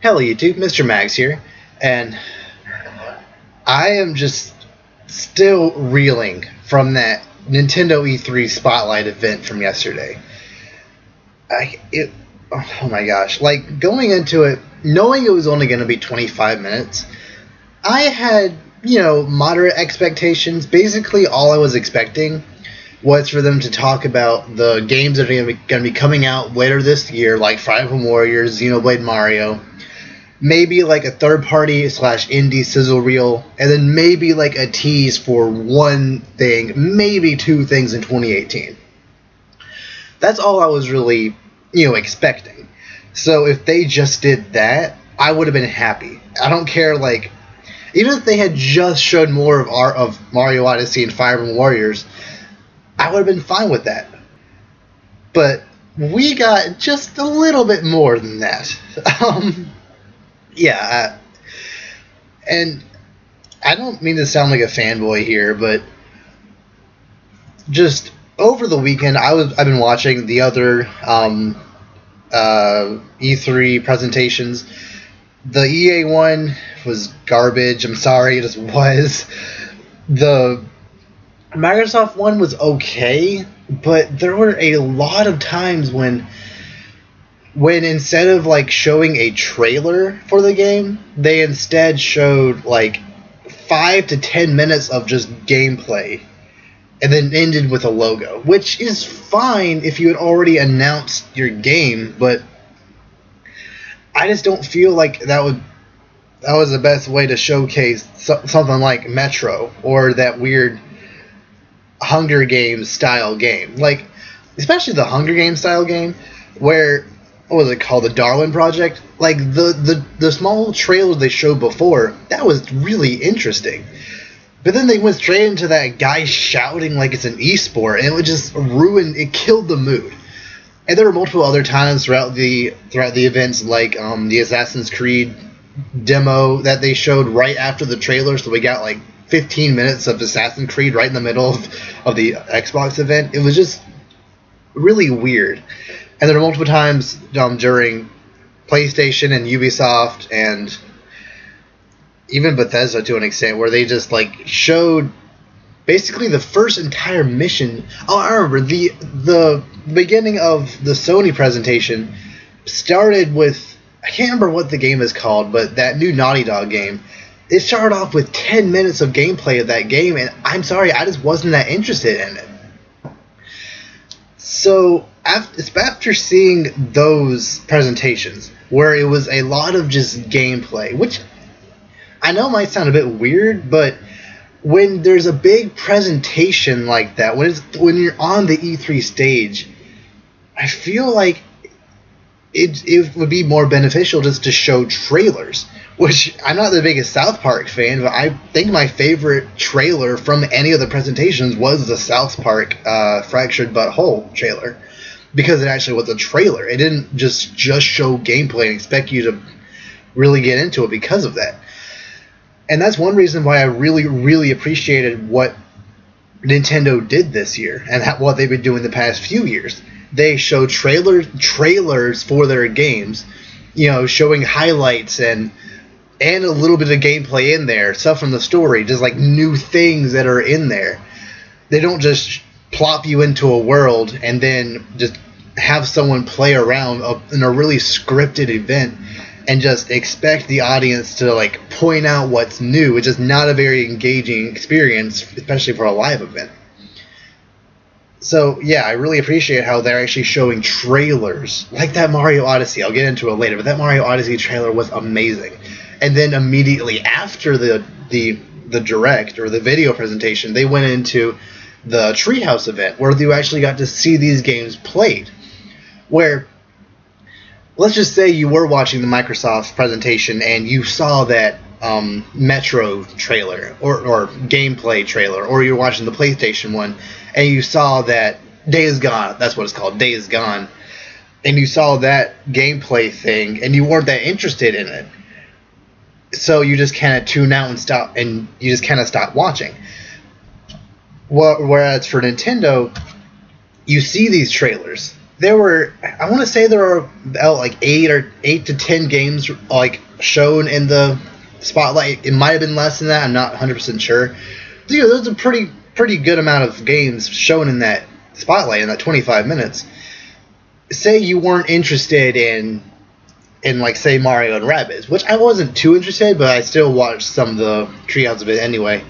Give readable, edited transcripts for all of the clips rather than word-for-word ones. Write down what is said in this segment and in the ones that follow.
Hello YouTube, Mr. Magz here, and I am just still reeling from that Nintendo E3 Spotlight event from yesterday. Oh my gosh, like going into it, knowing it was only going to be 25 minutes, I had, moderate expectations. Basically, all I was expecting was for them to talk about the games that are going to be coming out later this year, like Fire Emblem Warriors, Xenoblade Mario, maybe like a third-party / indie sizzle reel, and then maybe like a tease for one thing, maybe two things in 2018. That's all I was really, expecting. So if they just did that, I would have been happy. I don't care, even if they had just showed more of Mario Odyssey and Fire Emblem Warriors, I would have been fine with that. But we got just a little bit more than that. And I don't mean to sound like a fanboy here, but just over the weekend, I've been watching the other E3 presentations. The EA one was garbage. I'm sorry, it just was. The Microsoft one was okay, but there were a lot of times when instead of showing a trailer for the game, they instead showed 5 to 10 minutes of just gameplay and then ended with a logo, which is fine if you had already announced your game, but I just don't feel like that was the best way to showcase something like Metro or that weird Hunger Games style game. Especially the Hunger Games style game where, what was it called, the Darwin Project? The small trailer they showed before, that was really interesting. But then they went straight into that guy shouting like it's an esport, and it would just it killed the mood. And there were multiple other times throughout the events, the Assassin's Creed demo that they showed right after the trailer, so we got 15 minutes of Assassin's Creed right in the middle of the Xbox event. It was just really weird. And there were multiple times during PlayStation and Ubisoft and even Bethesda to an extent where they just showed basically the first entire mission. Oh, I remember the beginning of the Sony presentation started with, I can't remember what the game is called, but that new Naughty Dog game. It started off with 10 minutes of gameplay of that game, and I'm sorry, I just wasn't that interested in it. So after seeing those presentations, where it was a lot of just gameplay, which I know might sound a bit weird, but when there's a big presentation like that, when you're on the E3 stage, I feel like it would be more beneficial just to show trailers. Which, I'm not the biggest South Park fan, but I think my favorite trailer from any of the presentations was the South Park Fractured But Whole trailer. Because it actually was a trailer. It didn't just show gameplay and expect you to really get into it because of that. And that's one reason why I really, really appreciated what Nintendo did this year and what they've been doing the past few years. They show trailers for their games, showing highlights and a little bit of gameplay in there, stuff from the story, just new things that are in there. They don't just plop you into a world and then just have someone play around in a really scripted event and just expect the audience to point out what's new, which is not a very engaging experience, especially for a live event. So yeah, I really appreciate how they're actually showing trailers like that Mario Odyssey. I'll get into it later, but that Mario Odyssey trailer was amazing. And then immediately after the direct or the video presentation, they went into the Treehouse event where you actually got to see these games played. Where, let's just say you were watching the Microsoft presentation and you saw that Metro trailer or gameplay trailer, or you're watching the PlayStation one and you saw that Days Gone, that's what it's called, Days Gone, and you saw that gameplay thing and you weren't that interested in it. So you just kind of tune out and you just kind of stop watching. Whereas for Nintendo, you see these trailers, there were, I want to say there are like 8 to 10 games like shown in the spotlight. It might have been less than that. I'm not 100% sure. So, there's a pretty good amount of games shown in that spotlight in that 25 minutes. Say you weren't interested in like, say, Mario and Rabbids, which I wasn't too interested, but I still watched some of the treehouse of it anyway.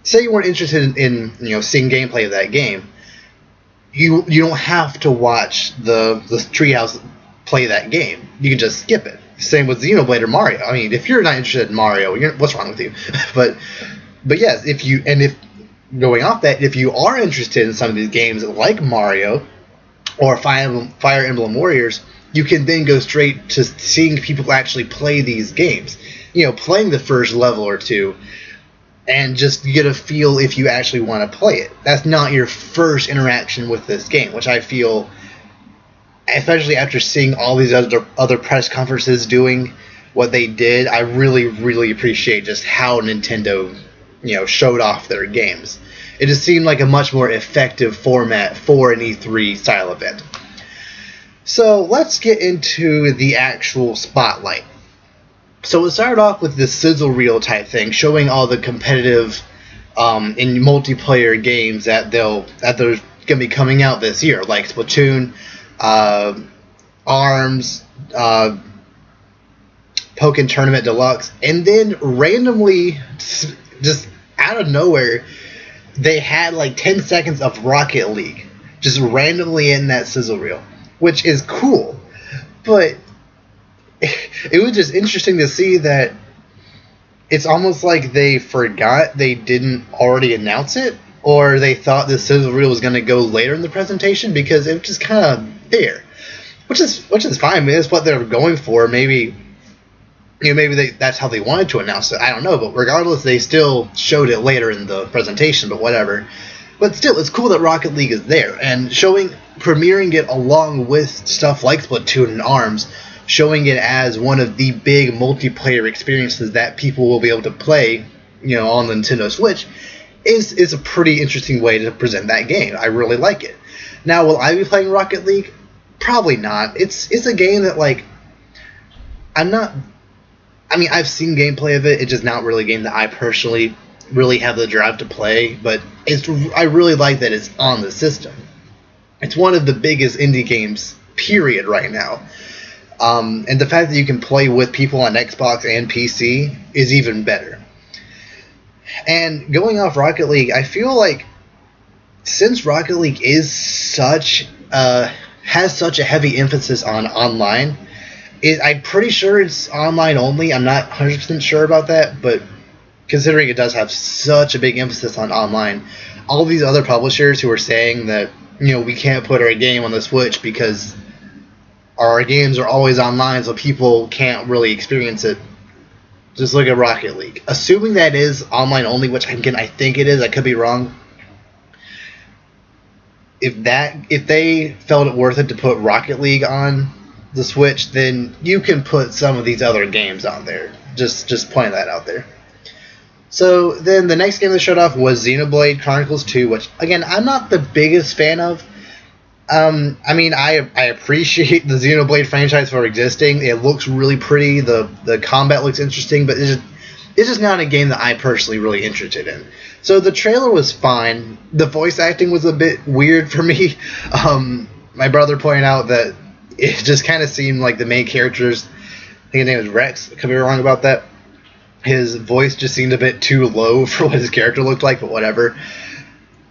Say you weren't interested in seeing gameplay of that game. You don't have to watch the treehouse play that game. You can just skip it. Same with Xenoblade or Mario. I mean, if you're not interested in Mario, what's wrong with you? but yes, if going off that, if you are interested in some of these games like Mario or Fire Emblem Warriors, you can then go straight to seeing people actually play these games. Playing the first level or two, and just get a feel if you actually want to play it. That's not your first interaction with this game, which I feel, especially after seeing all these other press conferences doing what they did, I really, really appreciate just how Nintendo, showed off their games. It just seemed like a much more effective format for an E3 style event. So let's get into the actual spotlight. So it started off with this sizzle reel type thing, showing all the competitive in multiplayer games that they're going to be coming out this year, like Splatoon, ARMS, Pokken Tournament Deluxe, and then randomly, just out of nowhere, they had like 10 seconds of Rocket League, just randomly in that sizzle reel, which is cool, but it was just interesting to see that it's almost like they forgot they didn't already announce it, or they thought the sizzle reel was going to go later in the presentation, because it was just kind of there, which is fine. I mean, it's what they're going for. Maybe that's how they wanted to announce it. I don't know, but regardless, they still showed it later in the presentation. But whatever. But still, it's cool that Rocket League is there, and premiering it along with stuff like Splatoon and ARMS, showing it as one of the big multiplayer experiences that people will be able to play, on the Nintendo Switch, is a pretty interesting way to present that game. I really like it. Now, will I be playing Rocket League? Probably not. It's a game that, like, I've seen gameplay of it. It's just not really a game that I personally really have the drive to play, but I really like that it's on the system. It's one of the biggest indie games, period, right now. And the fact that you can play with people on Xbox and PC is even better. And going off Rocket League, I feel like since Rocket League is has such a heavy emphasis on online, I'm pretty sure it's online only. I'm not 100% sure about that, but considering it does have such a big emphasis on online, all these other publishers who are saying that, we can't put our game on the Switch because our games are always online, so people can't really experience it. Just look at Rocket League. Assuming that is online only, which again I think it is, I could be wrong. If they felt it worth it to put Rocket League on the Switch, then you can put some of these other games on there. Just pointing that out there. So then the next game they showed off was Xenoblade Chronicles 2, which again I'm not the biggest fan of. I appreciate the Xenoblade franchise for existing. It looks really pretty. The combat looks interesting, but it's just not a game that I personally really interested in. So the trailer was fine. The voice acting was a bit weird for me. My brother pointed out that it just kind of seemed like the main characters, I think his name was Rex, I could be wrong about that. His voice just seemed a bit too low for what his character looked like, but whatever.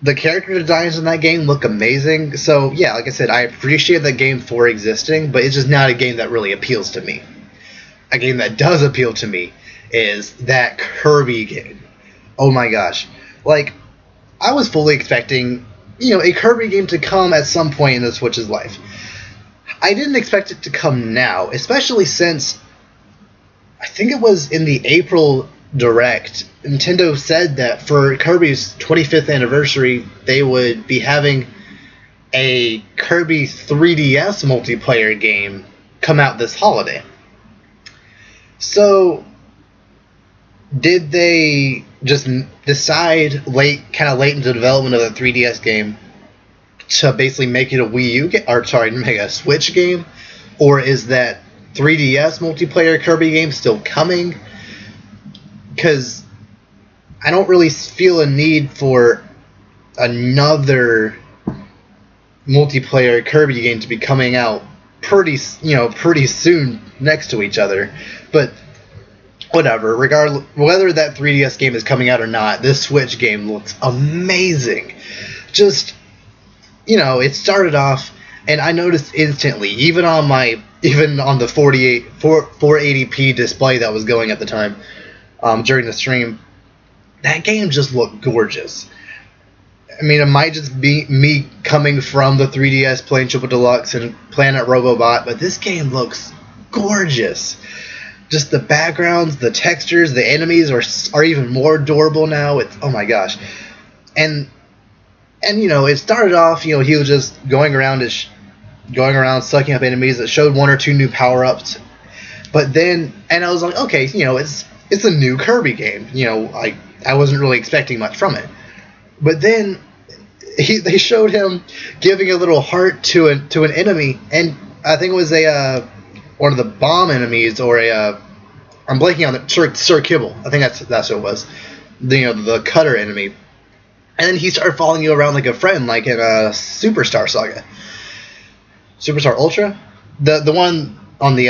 The character designs in that game look amazing. So, yeah, like I said, I appreciate that game for existing, but it's just not a game that really appeals to me. A game that does appeal to me is that Kirby game. Oh my gosh. Like, I was fully expecting, a Kirby game to come at some point in the Switch's life. I didn't expect it to come now, especially since I think it was in the April Direct, Nintendo said that for Kirby's 25th anniversary, they would be having a Kirby 3DS multiplayer game come out this holiday. So, did they just decide kind of late into the development of the 3DS game to basically make it a Wii U or sorry, make a Switch game, or is that 3DS multiplayer Kirby game still coming? Because I don't really feel a need for another multiplayer Kirby game to be coming out pretty soon next to each other. But whatever, regardless whether that 3DS game is coming out or not, this Switch game looks amazing. Just, it started off, and I noticed instantly, even on the 480p display that was going at the time during the stream, that game just looked gorgeous. I mean, it might just be me coming from the 3DS playing Triple Deluxe and Planet Robobot, but this game looks gorgeous. Just the backgrounds, the textures, the enemies are even more adorable now. It's, oh my gosh. And it started off, he was just going around sucking up enemies. That showed one or two new power-ups. But then, and I was like, okay, it's a new Kirby game. I wasn't really expecting much from it. But then they showed him giving a little heart to an enemy, and I think it was one of the bomb enemies, or I'm blanking on the Sir Kibble. I think that's what it was. The cutter enemy. And then he started following you around like a friend, like in a Superstar Saga. Superstar Ultra? The one on the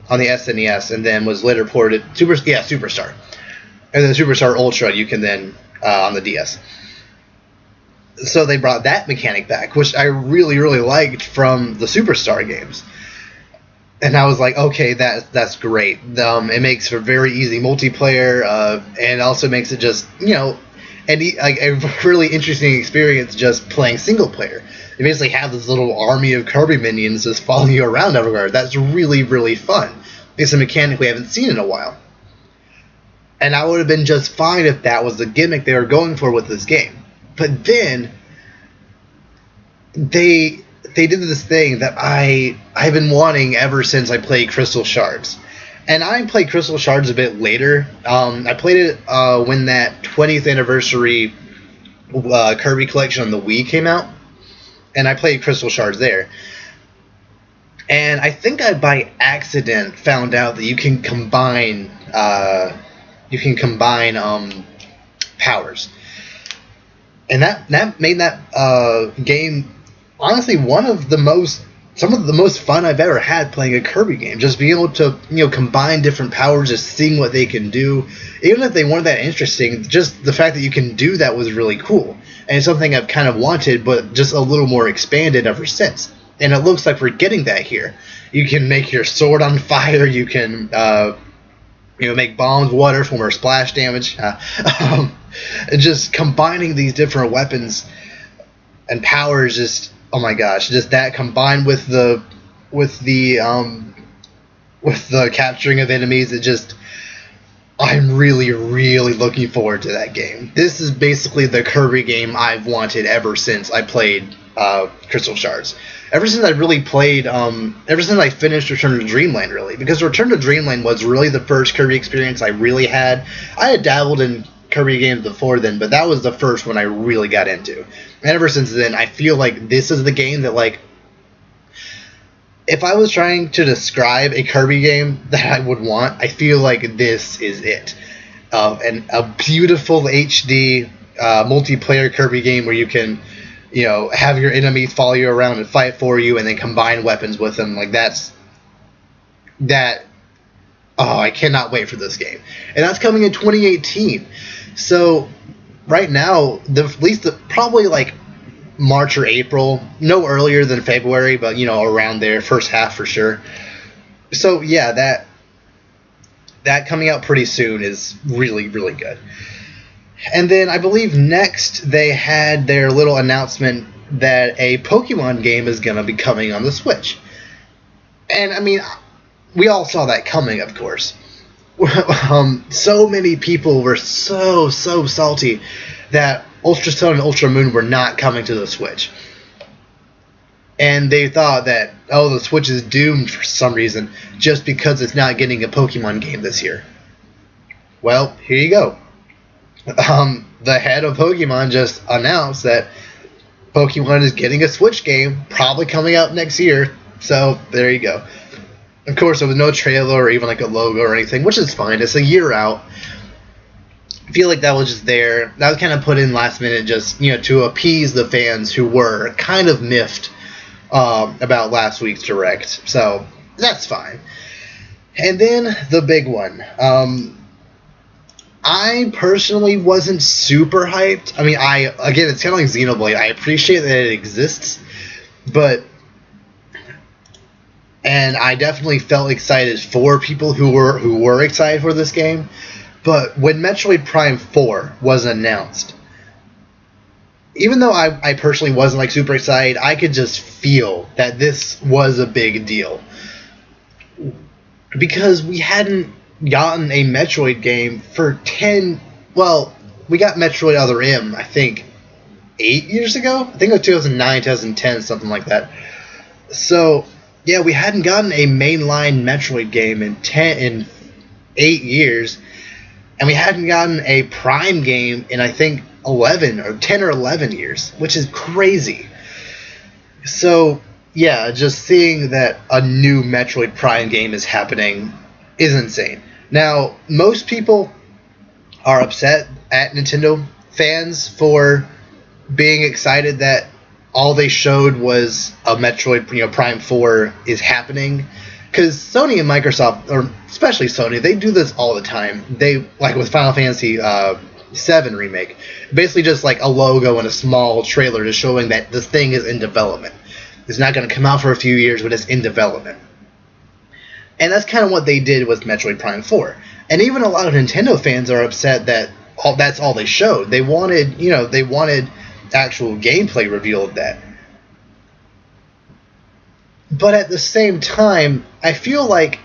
SNES, and then was later ported Superstar. And then Superstar Ultra you can then on the DS. So they brought that mechanic back, which I really, really liked from the Superstar games. And I was like, okay, that's great. It makes for very easy multiplayer, and also makes it just, a really interesting experience just playing single player. You basically have this little army of Kirby minions just following you around everywhere. That's really, really fun. It's a mechanic we haven't seen in a while. And I would have been just fine if that was the gimmick they were going for with this game. But then they did this thing that I've been wanting ever since I played Crystal Shards. And I played Crystal Shards a bit later. I played it when that 20th anniversary Kirby collection on the Wii came out. And I played Crystal Shards there. And I think I by accident found out that you can combine powers. And that made that game honestly some of the most fun I've ever had playing a Kirby game. Just being able to combine different powers, just seeing what they can do. Even if they weren't that interesting, just the fact that you can do that was really cool. And it's something I've kind of wanted, but just a little more expanded ever since. And it looks like we're getting that here. You can make your sword on fire. You can make bombs, water, from or splash damage. Just combining these different weapons and powers, just oh my gosh, just that combined with the capturing of enemies, it just, I'm really, really looking forward to that game. This is basically the Kirby game I've wanted ever since I played Crystal Shards. Ever since I really played, ever since I finished Return to Dreamland, really. Because Return to Dreamland was really the first Kirby experience I really had. I had dabbled in Kirby games before then, but that was the first one I really got into. And ever since then, I feel like this is the game that, like, if I was trying to describe a Kirby game that I would want, I feel like this is it. And a beautiful HD multiplayer Kirby game where you can, have your enemies follow you around and fight for you, and then combine weapons with them. Like, I cannot wait for this game. And that's coming in 2018. So right now, probably like March or April, no earlier than February, but around there, first half for sure. So yeah, that coming out pretty soon is really, really good. And then I believe next they had their little announcement that a Pokemon game is going to be coming on the Switch. And I mean, we all saw that coming, of course. So many people were so salty that Ultra Sun and Ultra Moon were not coming to the Switch. And they thought that, the Switch is doomed for some reason just because it's not getting a Pokemon game this year. Well, here you go. The head of Pokemon just announced that Pokemon is getting a Switch game, probably coming out next year. So there you go. Of course, there was no trailer or even like a logo or anything, which is fine. It's a year out. I feel like that was just there. That was kind of put in last minute, just to appease the fans who were kind of miffed about last week's Direct. So that's fine. And then the big one. I personally wasn't super hyped. I mean, again, it's kind of like Xenoblade. I appreciate that it exists, and I definitely felt excited for people who were excited for this game. But when Metroid Prime 4 was announced, even though I personally wasn't like super excited, I could just feel that this was a big deal. Because we hadn't gotten a Metroid game for we got Metroid Other M, I think, 8 years ago? I think it was 2009, 2010, something like that. So, yeah, we hadn't gotten a mainline Metroid game in 8 years, and we hadn't gotten a Prime game in, I think, 10 or 11 years, which is crazy. So, yeah, just seeing that a new Metroid Prime game is happening is insane. Now, most people are upset at Nintendo fans for being excited that all they showed was a Metroid, Prime 4 is happening. Because Sony and Microsoft, or especially Sony, they do this all the time. They, like with Final Fantasy VII Remake, basically just like a logo and a small trailer just showing that this thing is in development. It's not going to come out for a few years, but it's in development. And that's kind of what they did with Metroid Prime 4. And even a lot of Nintendo fans are upset that that's all they showed. They wanted actual gameplay revealed that. But at the same time, I feel like,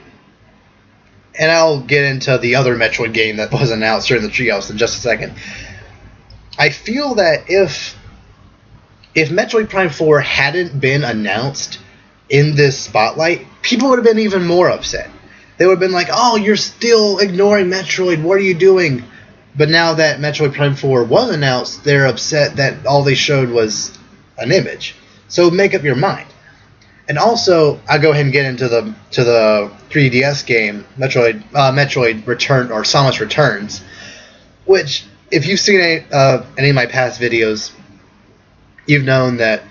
and I'll get into the other Metroid game that was announced during the Treehouse in just a second. I feel that if Metroid Prime 4 hadn't been announced in this spotlight, people would have been even more upset. They would have been like, oh, you're still ignoring Metroid, what are you doing? But now that Metroid Prime 4 was announced, they're upset that all they showed was an image. So make up your mind. And also, I'll go ahead and get into the 3DS game, Metroid Return, or Samus Returns, which, if you've seen any of my past videos, you've known that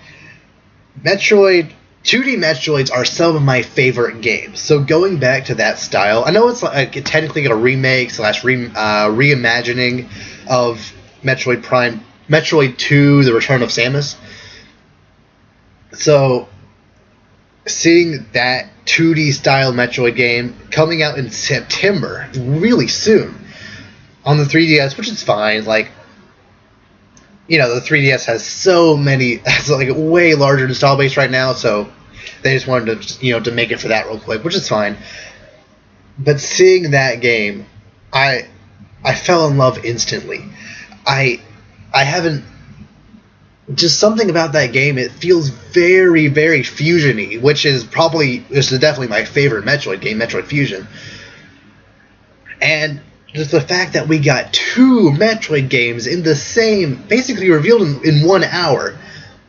2D Metroids are some of my favorite games. So going back to that style, I know it's like technically a remake / reimagining of Metroid 2, The Return of Samus. So seeing that 2D style Metroid game coming out in September, really soon, on the 3DS, which is fine, like, the 3DS has like a way larger install base right now, so they just wanted to, to make it for that real quick, which is fine. But seeing that game, I fell in love instantly. I haven't, just something about that game, it feels very, very Fusion-y, which is definitely my favorite Metroid game, Metroid Fusion. And just the fact that we got 2 Metroid games in the same, basically revealed in 1 hour,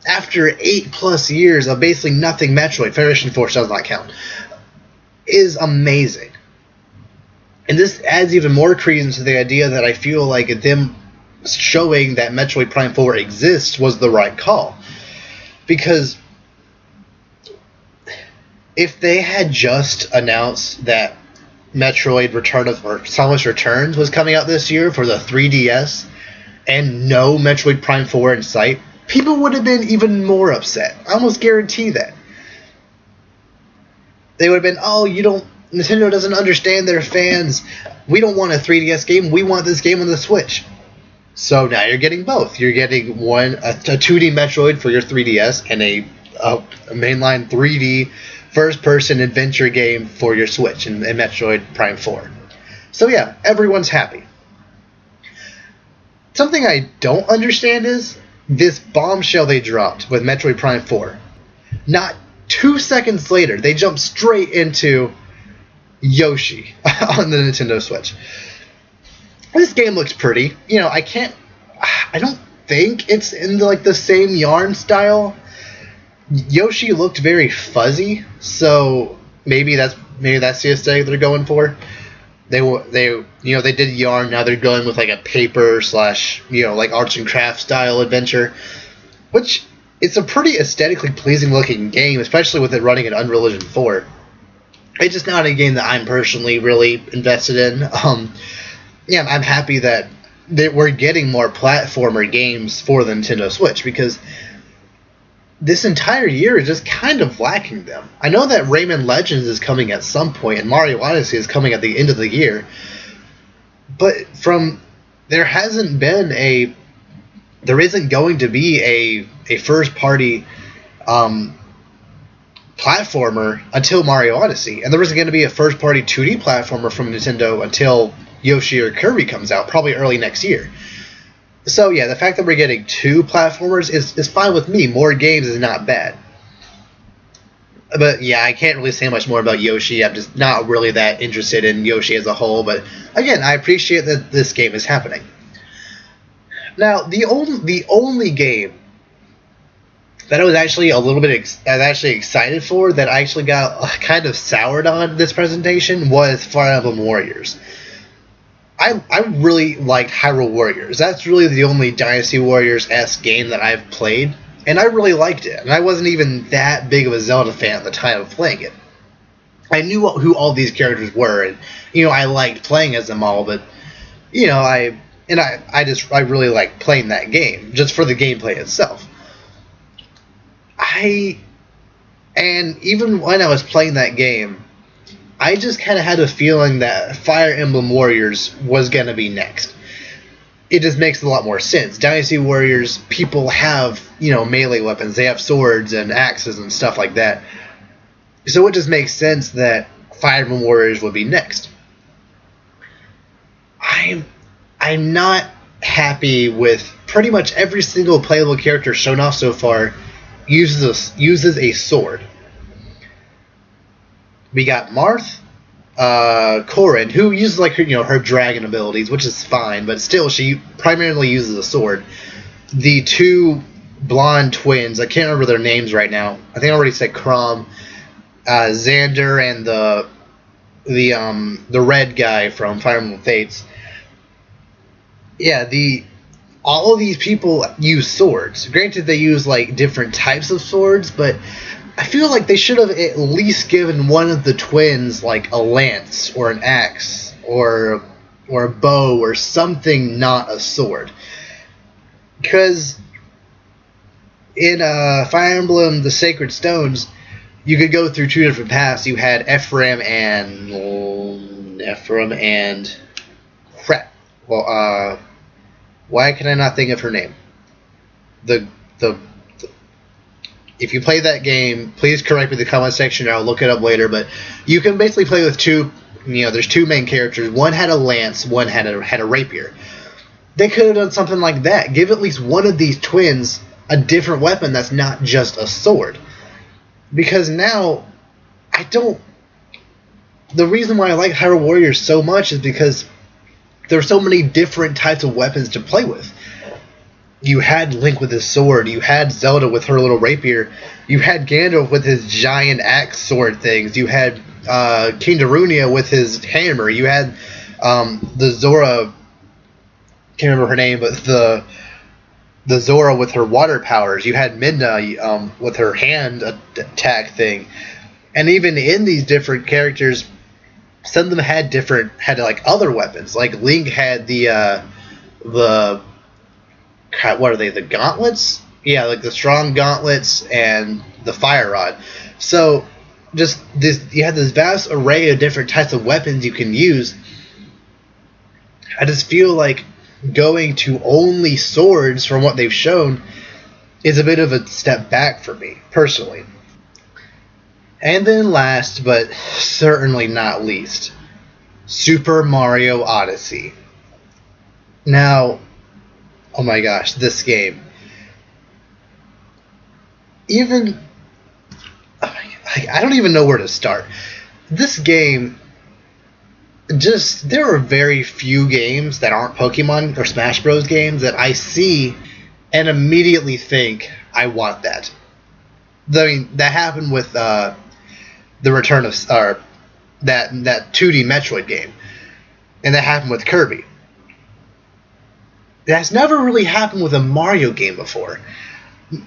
after 8+ years of basically nothing Metroid, Federation Force does not count, is amazing. And this adds even more credence to the idea that I feel like them showing that Metroid Prime 4 exists was the right call. Because if they had just announced that Metroid Samus Returns was coming out this year for the 3DS and no Metroid Prime 4 in sight, people would have been even more upset. I almost guarantee that. They would have been, Nintendo doesn't understand their fans. We don't want a 3DS game. We want this game on the Switch. So now you're getting both. You're getting a 2D Metroid for your 3DS and a mainline 3D first-person adventure game for your Switch in Metroid Prime 4. So yeah, everyone's happy. Something I don't understand is this bombshell they dropped with Metroid Prime 4. Not 2 seconds later, they jump straight into Yoshi on the Nintendo Switch. This game looks pretty. think it's in like the same yarn style. Yoshi looked very fuzzy, so maybe that's the aesthetic they're going for. They did yarn, now they're going with like a paper slash like arts and crafts style adventure, which it's a pretty aesthetically pleasing looking game, especially with it running in Unreal Engine 4. It's just not a game that I'm personally really invested in. I'm happy that we're getting more platformer games for the Nintendo Switch, because this entire year is just kind of lacking them. I know that Rayman Legends is coming at some point, and Mario Odyssey is coming at the end of the year, but there isn't going to be a first-party platformer until Mario Odyssey, and there isn't going to be a first-party 2D platformer from Nintendo until Yoshi or Kirby comes out, probably early next year. So yeah, the fact that we're getting 2 platformers is fine with me. More games is not bad. But yeah, I can't really say much more about Yoshi. I'm just not really that interested in Yoshi as a whole. But again, I appreciate that this game is happening. Now, the only game that I was actually excited for, that I actually got kind of soured on this presentation, was Fire Emblem Warriors. I really liked Hyrule Warriors. That's really the only Dynasty Warriors-esque game that I've played, and I really liked it. And I wasn't even that big of a Zelda fan at the time of playing it. I knew who all these characters were, and I liked playing as them all. But I really liked playing that game just for the gameplay itself. And even when I was playing that game, I just kind of had a feeling that Fire Emblem Warriors was going to be next. It just makes a lot more sense. Dynasty Warriors, people have, melee weapons. They have swords and axes and stuff like that. So it just makes sense that Fire Emblem Warriors would be next. I'm not happy with pretty much every single playable character shown off so far uses a sword. We got Marth, Corrin, who uses her dragon abilities, which is fine, but still she primarily uses a sword. The 2 blonde twins, I can't remember their names right now. I think I already said Chrom, Xander, and the red guy from Fire Emblem Fates. Yeah, all of these people use swords. Granted, they use different types of swords, but I feel like they should have at least given one of the twins a lance or an axe or a bow or something, not a sword. Because in Fire Emblem The Sacred Stones, you could go through 2 different paths. You had Ephraim and crap. Well, why can I not think of her name? If you play that game, please correct me in the comment section, or I'll look it up later. But you can basically play with 2. There's 2 main characters. One had a lance. One had a rapier. They could have done something like that. Give at least one of these twins a different weapon that's not just a sword. Because now, the reason why I like Hyrule Warriors so much is because there are so many different types of weapons to play with. You had Link with his sword, you had Zelda with her little rapier, you had Gandalf with his giant axe sword things, you had King Darunia with his hammer, you had the Zora, can't remember her name, but the Zora with her water powers, you had Midna with her hand attack thing. And even in these different characters, some of them had other weapons. Like Link had the what are they? The gauntlets? Yeah, the strong gauntlets and the fire rod. So just you had this vast array of different types of weapons you can use. I just feel like going to only swords from what they've shown is a bit of a step back for me, personally. And then last, but certainly not least, Super Mario Odyssey. Now, oh my gosh, this game. I don't even know where to start. This game, there are very few games that aren't Pokemon or Smash Bros. Games that I see and immediately think, I want that. I mean, that happened with the return of that 2D Metroid game, and that happened with Kirby. That's never really happened with a Mario game before.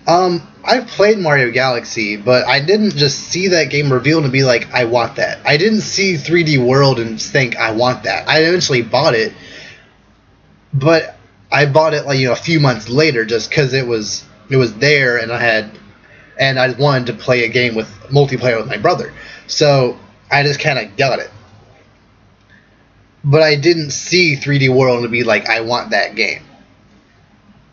I've played Mario Galaxy, but I didn't just see that game revealed and be like, I want that. I didn't see 3D World and think, I want that. I eventually bought it, but I bought it like a few months later just because it was there, and I wanted to play a game with multiplayer with my brother. So I just kind of got it. But I didn't see 3D World and be like, I want that game.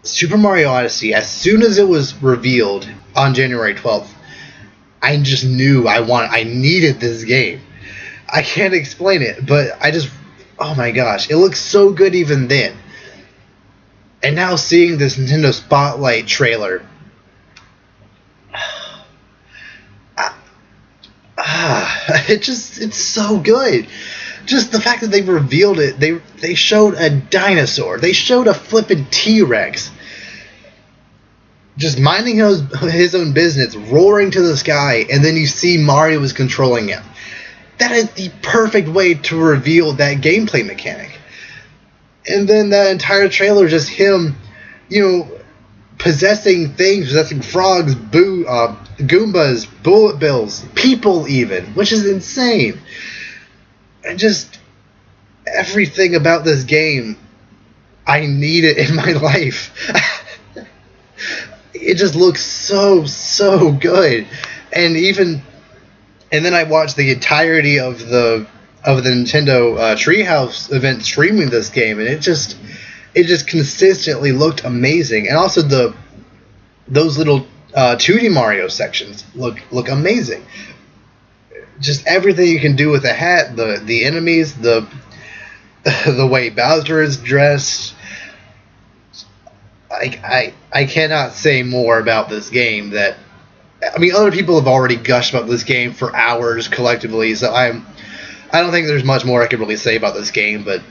Super Mario Odyssey, as soon as it was revealed on January 12th, I just knew I needed this game. I can't explain it, but oh my gosh, it looks so good even then. And now seeing this Nintendo Spotlight trailer, it's so good. Just the fact that they revealed it, they showed a dinosaur, they showed a flippin' T-Rex, just minding his own business, roaring to the sky, and then you see Mario is controlling him. That is the perfect way to reveal that gameplay mechanic. And then that entire trailer, just him, possessing things, possessing frogs, Goombas, bullet bills, people even, which is insane. And just everything about this game, I need it in my life. It just looks so good. And then I watched the entirety of the Nintendo Treehouse event streaming this game, and it just consistently looked amazing. And also those little 2D Mario sections look amazing. Just everything you can do with the hat, the enemies, the way Bowser is dressed. I cannot say more about this game. Other people have already gushed about this game for hours collectively, so I don't think there's much more I could really say about this game, but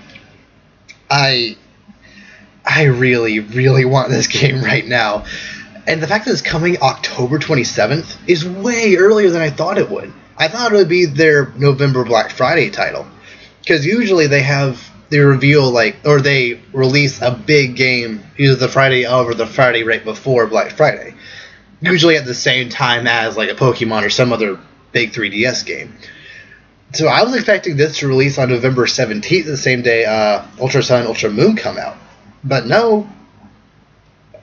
I really, really want this game right now. And the fact that it's coming October 27th is way earlier than I thought it would. I thought it would be their November Black Friday title, because usually they reveal or they release a big game either the Friday of or the Friday right before Black Friday, usually at the same time as like a Pokemon or some other big 3DS game. So I was expecting this to release on November 17th, the same day Ultra Sun, Ultra Moon come out. But no,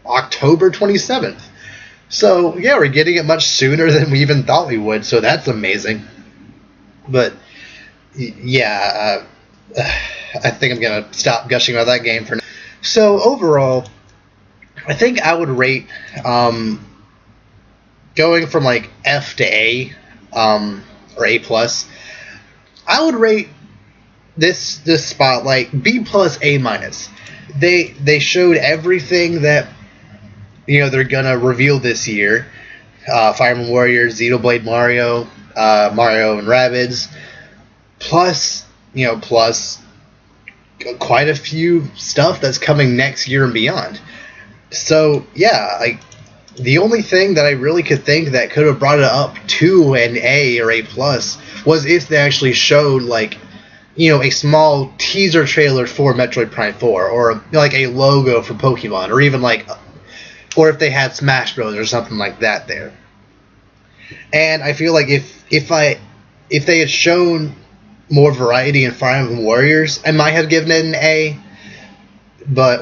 October 27th. So yeah, we're getting it much sooner than we even thought we would, so that's amazing. But yeah, I think I'm going to stop gushing about that game for now. So overall, I think I would rate going from like F to A, or A+, I would rate this Spotlight B+, A-. They showed everything that they're gonna reveal this year. Fire Emblem Warriors, Xenoblade Mario, Mario and Rabbids, plus quite a few stuff that's coming next year and beyond. So yeah, the only thing that I really could think that could have brought it up to an A or A+ was if they actually showed a small teaser trailer for Metroid Prime 4, or like a logo for Pokemon, or even or if they had Smash Bros. Or something like that there. And I feel like if they had shown more variety in Fire Emblem Warriors, I might have given it an A,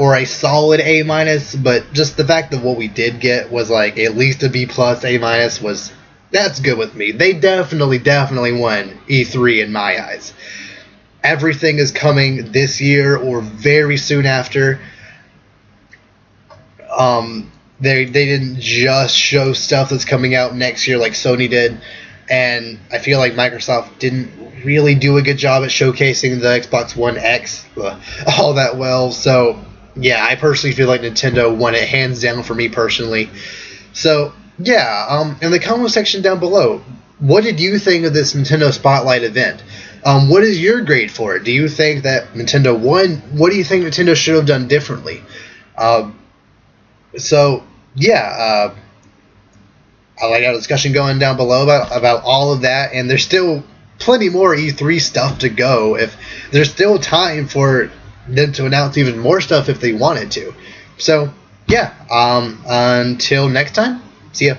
or a solid A-. But just the fact that what we did get was at least a B+, A- that's good with me. They definitely won E3 in my eyes. Everything is coming this year or very soon after. They didn't just show stuff that's coming out next year like Sony did, and I feel like Microsoft didn't really do a good job at showcasing the Xbox One X all that well. So yeah, I personally feel like Nintendo won it hands down for me personally. So yeah, in the comment section down below, what did you think of this Nintendo Spotlight event? What is your grade for it? Do you think that Nintendo won? What do you think Nintendo should have done differently? So yeah, I like our discussion going down below about all of that, and there's still plenty more E3 stuff to go. If there's still time for them to announce even more stuff if they wanted to. So yeah, until next time, see ya.